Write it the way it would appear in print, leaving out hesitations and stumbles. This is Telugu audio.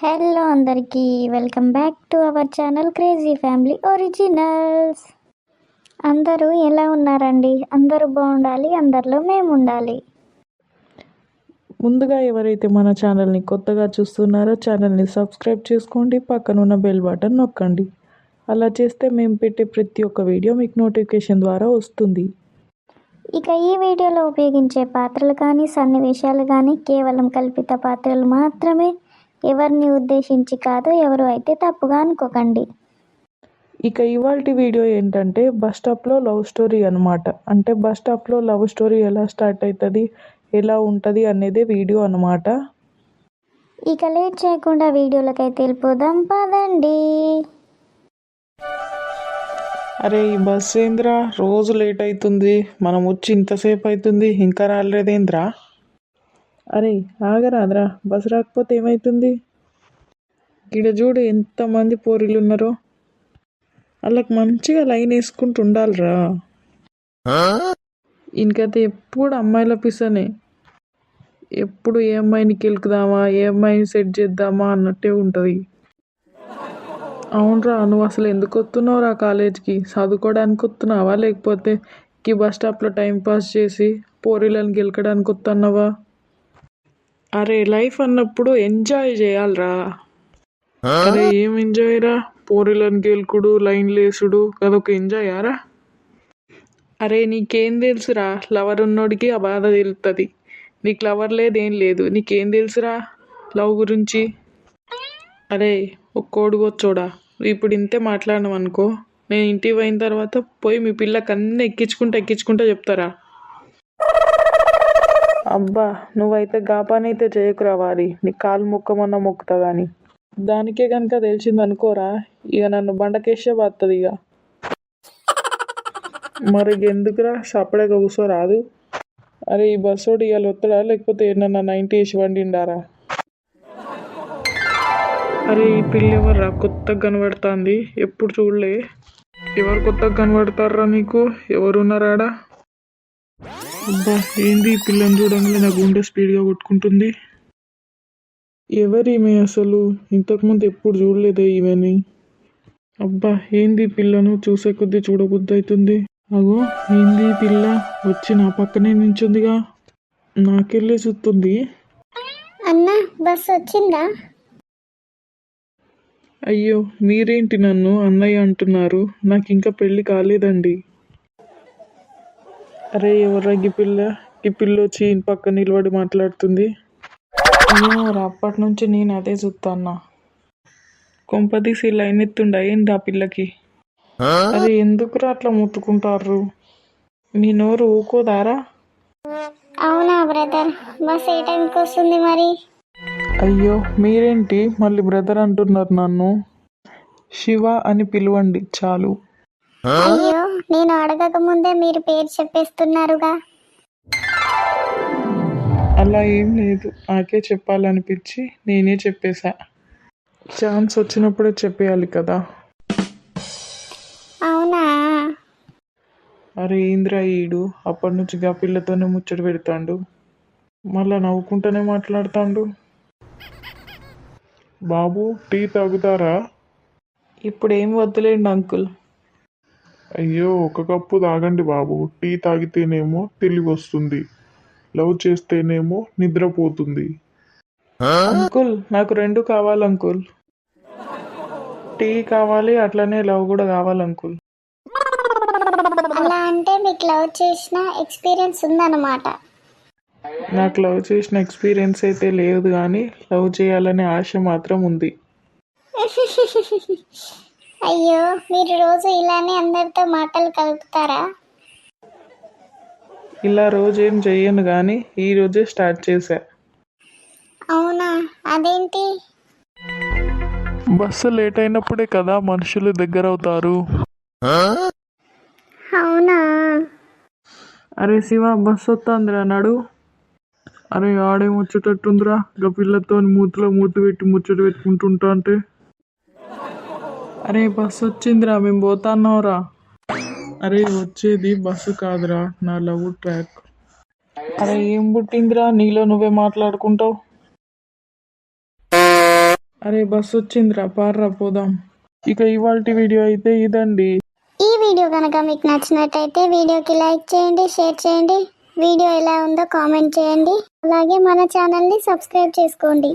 హలో అందరికీ welcome back to our channel crazy family originals. అందరూ ఎలా ఉన్నారండి? అందరూ బాగుండాలి, అందరిలో మేము ఉండాలి. ముందుగా ఎవరైతే మన ఛానల్ని కొత్తగా చూస్తున్నారో ఛానల్ని సబ్స్క్రైబ్ చేసుకోండి, పక్కన ఉన్న బెల్ బటన్ నొక్కండి. అలా చేస్తే మేము పెట్టే ప్రతి ఒక్క వీడియో మీకు నోటిఫికేషన్ ద్వారా వస్తుంది. ఇక ఈ వీడియోలో ఉపయోగించే పాత్రలు కానీ సన్నివేశాలు కానీ కేవలం కల్పిత పాత్రలు మాత్రమే, ఎవరిని ఉద్దేశించి కాదు, ఎవరు అయితే తప్పుగా అనుకోకండి. ఇక ఇవాల్టి వీడియో ఏంటంటే బస్ స్టాప్లో లవ్ స్టోరీ అనమాట. అంటే బస్ స్టాప్లో లవ్ స్టోరీ ఎలా స్టార్ట్ అవుతుంది, ఎలా ఉంటుంది అనేదే వీడియో అనమాట. ఇక లేట్ చేయకుండా వీడియోలోకి అయితే వెళ్ళిపోదాం పదండి. అరే ఈ బస్ ఏంద్రా రోజు లేట్ అవుతుంది, మనం వచ్చి ఇంతసేపు అవుతుంది ఇంకా రాలేదేంద్రా. అరే ఆగరాద్రా, బస్ రాకపోతే ఏమవుతుంది? ఇక్కడ చూడు ఎంతమంది పోరీలు ఉన్నారో, వాళ్ళకి మంచిగా లైన్ వేసుకుంటూ ఉండాలిరా. ఇంకైతే ఎప్పుడు అమ్మాయిల పిసనే, ఎప్పుడు ఏ అమ్మాయిని కెలుకుదామా, ఏ అమ్మాయిని సెట్ చేద్దామా అన్నట్టే ఉంటుంది. అవునరా, నువ్వు అసలు ఎందుకు వస్తున్నావురా కాలేజ్కి? చదువుకోవడానికి వస్తున్నావా, లేకపోతే ఈ బస్ స్టాప్లో టైంపాస్ చేసి పోరీలను గెలకడానికి వస్తున్నావా? అరే లైఫ్ అన్నప్పుడు ఎంజాయ్ చేయాలిరా. అరే ఏం ఎంజాయ్ రా? పోరీలను గెలుకుడు, లైన్ లేసుడు అదొక ఎంజాయ్ ఆరా? అరే నీకేం తెలుసురా, లవర్ ఉన్నోడికి ఆ బాధ తెలుస్తుంది. నీకు లవర్ లేదేం లేదు, నీకేం తెలుసురా లవ్ గురించి? అరే ఒక్కోడు వచ్చోడా, ఇప్పుడు ఇంతే మాట్లాడినాం అనుకో, నేను ఇంటికి పోయిన తర్వాత పోయి మీ పిల్లకి అన్నీ ఎక్కించుకుంటా చెప్తారా? అబ్బా నువ్వైతే గాపానైతే చేయకురా వారి, నీ కాలు మొక్కమన్నా మొక్కుతా కానీ. దానికే కనుక తెలిసింది అనుకోరా, ఇక నన్ను బండకేసే వస్తుంది ఇక. మరి ఎందుకురా సపడేగా కూర్చోరాదు? అరే ఈ బస్సోడు ఇవాళ వస్తాడా, లేకపోతే ఏమన్నా 90 వేసి వండిండారా? అరే ఈ పిల్ల ఎవర్రా కొత్తగా కనబడుతుంది, ఎప్పుడు చూడలే. ఎవరు కొత్తగా కనబడతారా నీకు? ఎవరున్నారాడా? అబ్బా ఏంది ఈ పిల్లని చూడంగానే నా గుండె స్పీడ్గా కొట్టుకుంటుంది. ఎవరిమే అసలు? ఇంతకుముందు ఎప్పుడు చూడలేదే ఈమెని. అబ్బా ఏంది పిల్లను చూసే కొద్దీ చూడబుద్ధి అవుతుంది. అగో ఏంది పిల్ల వచ్చి నా పక్కనే నించుందిగా, నాకెళ్ళి చూస్తుంది. అన్నా బస్ వచ్చిందా? అయ్యో మీరేంటి నన్ను అన్నయ్య అంటున్నారు? నాకు ఇంకా పెళ్ళి కాలేదండి. అరే ఎవర్రా ఈ పిల్ల వచ్చి పక్క నిలబడి మాట్లాడుతుంది. అయ్యో అప్పటి నుంచి నేను అదే చూస్తాన్నా. కొంపదీసి లైన్ ఎత్తుండ ఏంది ఆ పిల్లకి? అరే ఎందుకురా అట్లా ముట్టుకుంటారు? మీ నోరు ఊకోదారా? అవునా బ్రదర్, బస్ ఏ టైంకి వస్తుంది మరి? అయ్యో మీరేంటి మళ్ళీ బ్రదర్ అంటున్నారు నన్ను? శివ అని పిలవండి చాలు. అయ్యో నేను అడగక ముందే మీరు పేరు చెప్పేస్తున్నారుగా. అలా ఏం లేదు, నాకే చెప్పాలనిపించి నేనే చెప్పేశా. ఛాన్స్ వచ్చినప్పుడే చెప్పేయాలి కదా. అవునా? అరే ఏంద్రా ఈడు అప్పటి నుంచి గా పిల్లతోనే ముచ్చట పెడతాండు, మళ్ళా నవ్వుకుంటూనే మాట్లాడుతాండు. బాబు టీ తాగుతారా? ఇప్పుడు ఏం వద్దులేండి అంకుల్. అయ్యో ఒక కప్పు తాగండి బాబు, టీ తాగితేనేమో తెలివి వస్తుంది, లవ్ చేస్తేనేమో నిద్రపోతుంది. అంకుల్ నాకు 2 కావాలి అంకుల్. టీ కావాలి, అట్లనే లవ్ కూడా కావాలి అంకుల్. అలా అంటే మీకు లవ్ చేసిన ఎక్స్పీరియన్స్ ఉందన్నమాట. నాకు లవ్ చేసిన ఎక్స్పీరియన్స్ అయితే లేదు, కానీ లవ్ చేయాలనే ఆశ మాత్రం ఉంది. అయ్యో మీరు రోజు ఇలానే అందరితో మాటలు కలుపుతారా? ఇలా రోజేం చెయ్యను, కానీ ఈ రోజే స్టార్ట్ చేశా. అవునా, అదేంటి? బస్సు లేట్ అయినప్పుడే కదా మనుషులు దగ్గర అవుతారు. అవునా? అరే శివ బస్సు వస్తుందిరా నడు. అరే ఆడే ముచ్చటట్టుందిరా, గా పిల్లతో మూతిలో మూతి పెట్టి ముచ్చట పెట్టుకుంటుంటా అంటే. అరే బస్సు వచ్చిందిరా, మేము పోతాన్నావురా. అరే వచ్చేది బస్సు కాదురా, నా లవ్ ట్రాక్. అరే ఏం పుట్టిందిరా నీలో నువ్వే మాట్లాడుకుంటావు? అరే బస్సు వచ్చిందిరా, పార్రా పోదాం. ఇక ఇవాల్టి వీడియో అయితే ఇదండి. ఈ వీడియో కనుక మీకు నచ్చినట్టయితే వీడియోకి లైక్ చేయండి, షేర్ చేయండి. వీడియో ఎలా ఉందో కామెంట్ చేయండి. అలాగే మన ఛానల్ని సబ్స్క్రైబ్ చేసుకోండి.